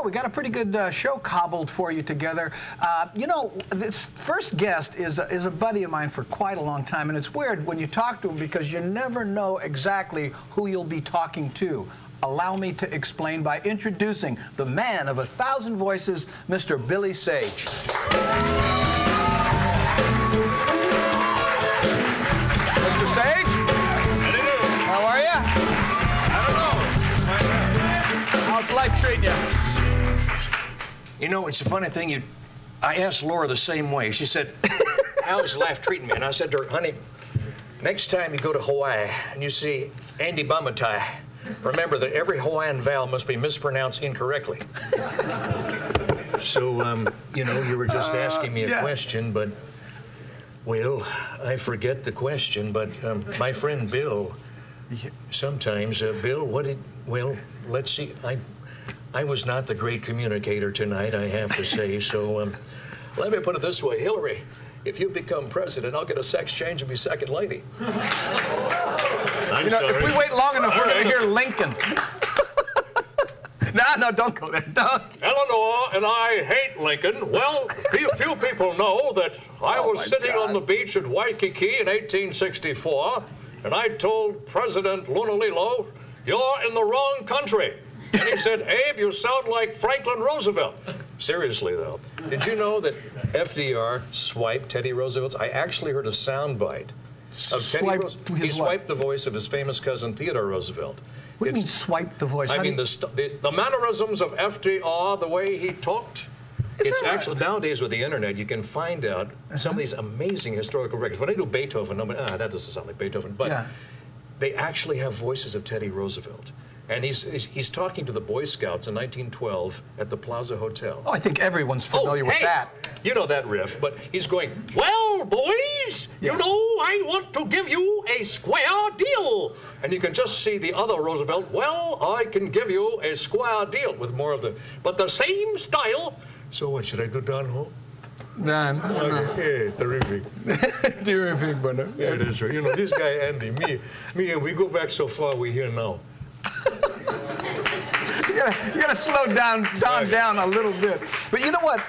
we got a pretty good show cobbled for you together. You know, this first guest is a buddy of mine for quite a long time, and it's weird when you talk to him because you never know exactly who you'll be talking to. Allow me to explain by introducing the man of 1,000 voices, Mr. Billy Sage. Mr. Sage? How are you? I don't know. How's life treating you? You know, it's a funny thing. I asked Laura the same way. She said, how's life treating me? And I said to her, honey, next time you go to Hawaii and you see Andy Bumatai, remember that every Hawaiian vowel must be mispronounced incorrectly. So, you know, you were just asking me a question, but, well, I forget the question, but my friend Bill, sometimes, Bill, well, let's see, I was not the great communicator tonight, I have to say, so let me put it this way, Hillary, if you become president, I'll get a sex change and be second lady. I'm sorry. If we wait long enough, we're going to hear Lincoln. No, don't go there. Don't. Eleanor and I hate Lincoln. Well, few people know that I was sitting on the beach at Waikiki in 1864, and I told President Lunalilo, you're in the wrong country. And he said, Abe, you sound like Franklin Roosevelt. Seriously, though, did you know that FDR swiped Teddy Roosevelt's? I actually heard a soundbite of Teddy Roosevelt. He swiped the voice of his famous cousin Theodore Roosevelt. What do you mean swiped the voice? I mean, the mannerisms of FDR, the way he talked. It's actually, nowadays with the internet, you can find out some of these amazing historical records. When they do Beethoven, nobody, that doesn't sound like Beethoven, but they actually have voices of Teddy Roosevelt. And he's talking to the Boy Scouts in 1912 at the Plaza Hotel. Oh, I think everyone's familiar with that. You know that riff, but he's going, well, boys, you know, I want to give you a square deal. And you can just see the other Roosevelt, well, I can give you a square deal with more of but the same style. So what, should I do Don Ho? Don. Hey, terrific. Terrific, brother. Yeah, that's right. You know, this guy, Andy, me, and we go back so far, we're here now. You gotta slow down a little bit. But you know what?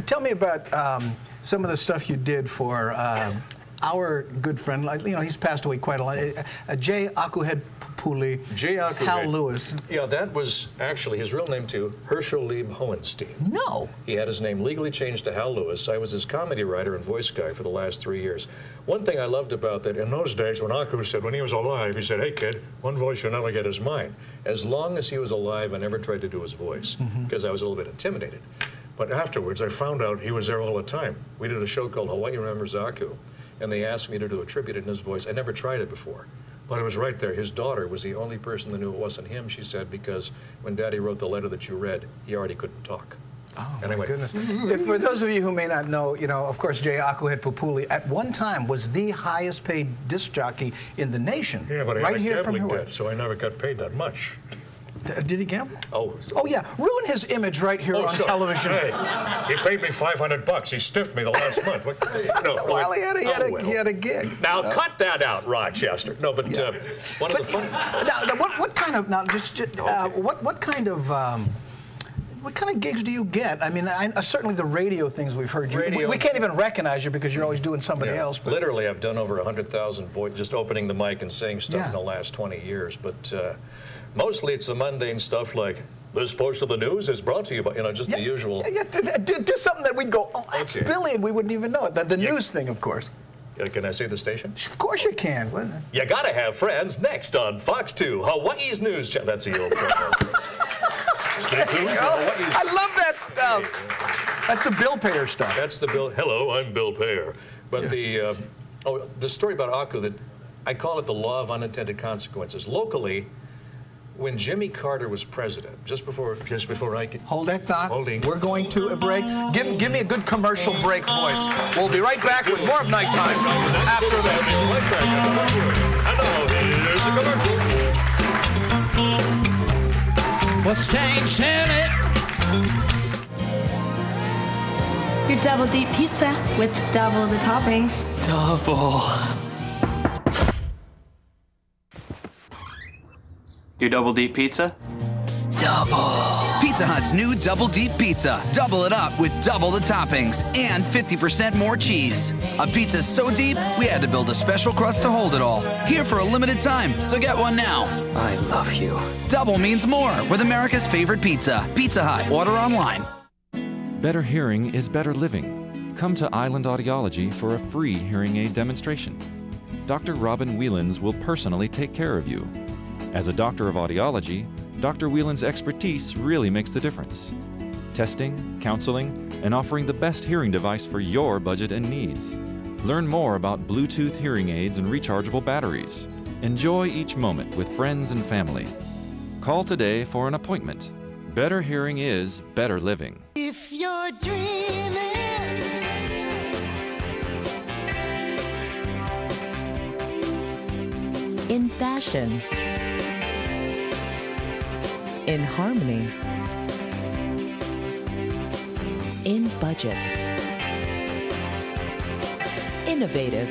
Tell me about some of the stuff you did for our good friend. You know, he's passed away quite a lot. J. Akuhead Pupuli, Hal Lewis. Yeah, that was actually his real name too, Herschel Lieb Hohenstein. No. He had his name legally changed to Hal Lewis. I was his comedy writer and voice guy for the last 3 years. One thing I loved about that, in those days when Aku said, when he was alive, he said, hey kid, one voice you'll never get is mine. As long as he was alive, I never tried to do his voice because I was a little bit intimidated. But afterwards, I found out he was there all the time. We did a show called Hawaii Remembers Aku, and they asked me to do a tribute in his voice. I never tried it before. But it was right there. His daughter was the only person that knew it wasn't him, she said, because when Daddy wrote the letter that you read, he already couldn't talk. Oh, anyway. My goodness. For those of you who may not know, you know, of course, J. Akuhead Pupuli at one time was the highest paid disc jockey in the nation. Yeah, but right I here had a from gambling Hawaii. debt, so I never got paid that much. Did he gamble? Oh. Oh, yeah. Ruin his image right here on television. Hey, he paid me $500. He stiffed me the last month. Well, he had a gig. Now, cut that out, Rochester. No, but one of the fun... Now, what kind of... Now, what kind of gigs do you get? I mean, certainly the radio things we've heard. We can't even recognize you because you're always doing somebody else. But. Literally, I've done over 100,000 voices, just opening the mic and saying stuff in the last 20 years. But mostly it's the mundane stuff like, this portion of the news is brought to you by, you know, just the usual. Do something that we'd go, oh, that's Billy, and we wouldn't even know it. The news thing, of course. Can I say the station? Of course you can. You gotta have friends next on Fox 2, Hawaii's News Channel. That's a old Stay tuned. I love that stuff. That's the Bill Payer stuff. That's the Bill. Hello, I'm Bill Payer. But the story about Aku, that I call it the law of unintended consequences. Locally, when Jimmy Carter was president, just before I could... Hold that thought. We're going to a break. Give me a good commercial break voice. We'll be right back with more of Nighttime after this. And now, here's a commercial. Mustang Sally. Your double deep pizza with double the toppings. Double. Your double deep pizza? Double. Pizza Hut's new Double Deep Pizza. Double it up with double the toppings and 50% more cheese. A pizza so deep, we had to build a special crust to hold it all. Here for a limited time, so get one now. I love you. Double means more with America's favorite pizza. Pizza Hut. Order online. Better hearing is better living. Come to Island Audiology for a free hearing aid demonstration. Dr. Robin Whelans will personally take care of you. As a doctor of audiology, Dr. Whelan's expertise really makes the difference. Testing, counseling, and offering the best hearing device for your budget and needs. Learn more about Bluetooth hearing aids and rechargeable batteries. Enjoy each moment with friends and family. Call today for an appointment. Better hearing is better living. If you're dreaming, in fashion, in harmony, in budget, innovative,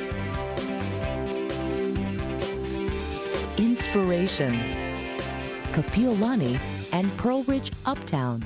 inspiration, Kapiolani and Pearl Ridge Uptown.